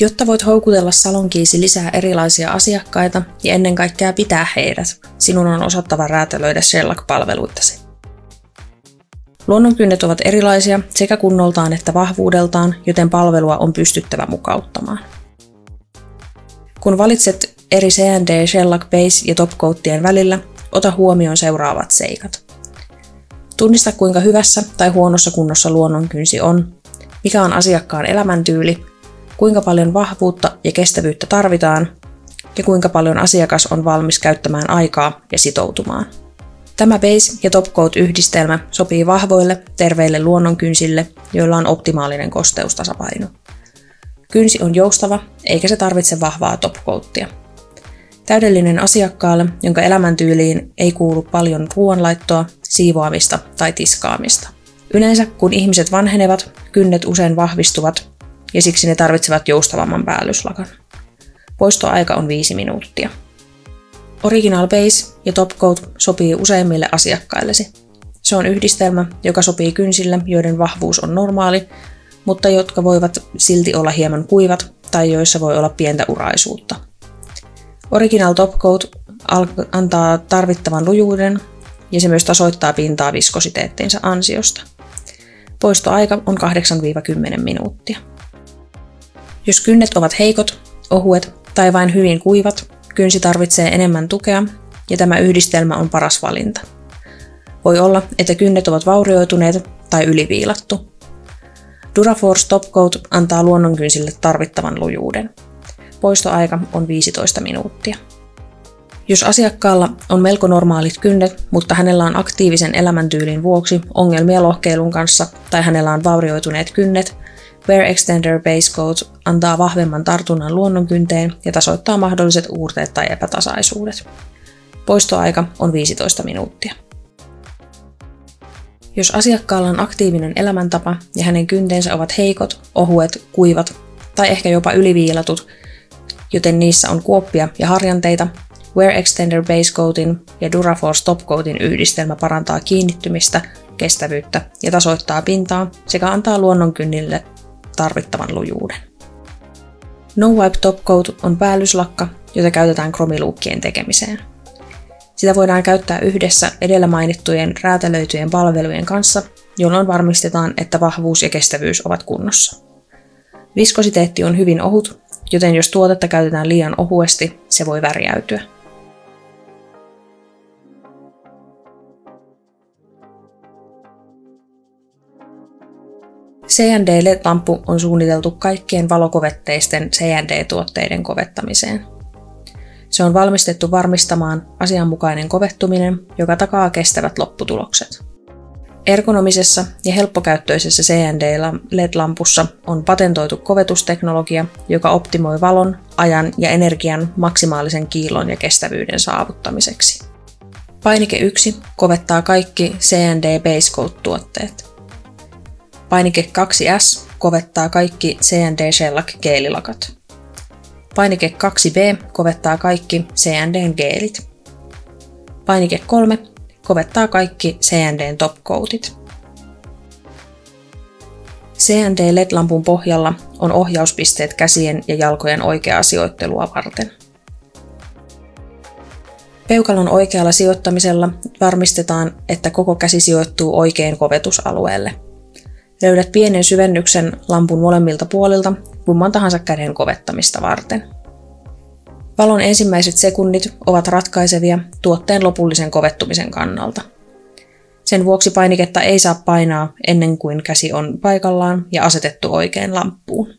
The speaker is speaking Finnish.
Jotta voit houkutella salonkiisi lisää erilaisia asiakkaita ja ennen kaikkea pitää heidät, sinun on osattava räätälöidä Shellac-palveluitasi. Luonnonkynnet ovat erilaisia sekä kunnoltaan että vahvuudeltaan, joten palvelua on pystyttävä mukauttamaan. Kun valitset eri C&D, Shellac Base ja Topcoatien välillä, ota huomioon seuraavat seikat. Tunnista kuinka hyvässä tai huonossa kunnossa luonnonkynsi on, mikä on asiakkaan elämäntyyli, kuinka paljon vahvuutta ja kestävyyttä tarvitaan ja kuinka paljon asiakas on valmis käyttämään aikaa ja sitoutumaan. Tämä Base- ja Topcoat-yhdistelmä sopii vahvoille, terveille luonnonkynsille, joilla on optimaalinen kosteustasapaino. Kynsi on joustava, eikä se tarvitse vahvaa Topcoatia. Täydellinen asiakkaalle, jonka elämäntyyliin ei kuulu paljon ruoanlaittoa, siivoamista tai tiskaamista. Yleensä kun ihmiset vanhenevat, kynnet usein vahvistuvat ja siksi ne tarvitsevat joustavamman päällyslakan. Poistoaika on 5 minuuttia. Original Base ja Topcoat sopii useimmille asiakkaillesi. Se on yhdistelmä, joka sopii kynsille, joiden vahvuus on normaali, mutta jotka voivat silti olla hieman kuivat tai joissa voi olla pientä uraisuutta. Original Topcoat antaa tarvittavan lujuuden ja se myös tasoittaa pintaa viskositeettinsa ansiosta. Poistoaika on 8-10 minuuttia. Jos kynnet ovat heikot, ohuet tai vain hyvin kuivat, kynsi tarvitsee enemmän tukea ja tämä yhdistelmä on paras valinta. Voi olla, että kynnet ovat vaurioituneet tai yliviilattu. Duraforce Topcoat antaa luonnonkynsille tarvittavan lujuuden. Poistoaika on 15 minuuttia. Jos asiakkaalla on melko normaalit kynnet, mutta hänellä on aktiivisen elämäntyylin vuoksi ongelmia lohkeilun kanssa tai hänellä on vaurioituneet kynnet, Wear Extender Base Coat antaa vahvemman tartunnan luonnonkynteen ja tasoittaa mahdolliset uurteet tai epätasaisuudet. Poistoaika on 15 minuuttia. Jos asiakkaalla on aktiivinen elämäntapa ja hänen kynteensä ovat heikot, ohuet, kuivat tai ehkä jopa yliviilatut, joten niissä on kuoppia ja harjanteita, Wear Extender Base Coatin ja Duraforce Topcoatin yhdistelmä parantaa kiinnittymistä, kestävyyttä ja tasoittaa pintaa sekä antaa luonnonkynnille tarvittavan lujuuden. No Wipe Topcoat on päällyslakka, jota käytetään kromiluukkien tekemiseen. Sitä voidaan käyttää yhdessä edellä mainittujen räätälöityjen palvelujen kanssa, jolloin varmistetaan, että vahvuus ja kestävyys ovat kunnossa. Viskositeetti on hyvin ohut, joten jos tuotetta käytetään liian ohuesti, se voi värjäytyä. C&D LED-lamppu on suunniteltu kaikkien valokovetteisten C&D-tuotteiden kovettamiseen. Se on valmistettu varmistamaan asianmukainen kovettuminen, joka takaa kestävät lopputulokset. Ergonomisessa ja helppokäyttöisessä C&D LED-lampussa on patentoitu kovetusteknologia, joka optimoi valon, ajan ja energian maksimaalisen kiilon ja kestävyyden saavuttamiseksi. Painike 1 kovettaa kaikki C&D Base Coat-tuotteet. Painike 2S kovettaa kaikki C&D Shellac geelilakat. Painike 2B kovettaa kaikki C&D geelit. Painike 3 kovettaa kaikki C&D Topcoatit. C&D LED-lampun pohjalla on ohjauspisteet käsien ja jalkojen oikeaa sijoittelua varten. Peukalon oikealla sijoittamisella varmistetaan, että koko käsi sijoittuu oikein kovetusalueelle. Löydät pienen syvennyksen lampun molemmilta puolilta kumman tahansa käden kovettamista varten. Valon ensimmäiset sekunnit ovat ratkaisevia tuotteen lopullisen kovettumisen kannalta. Sen vuoksi painiketta ei saa painaa ennen kuin käsi on paikallaan ja asetettu oikein lamppuun.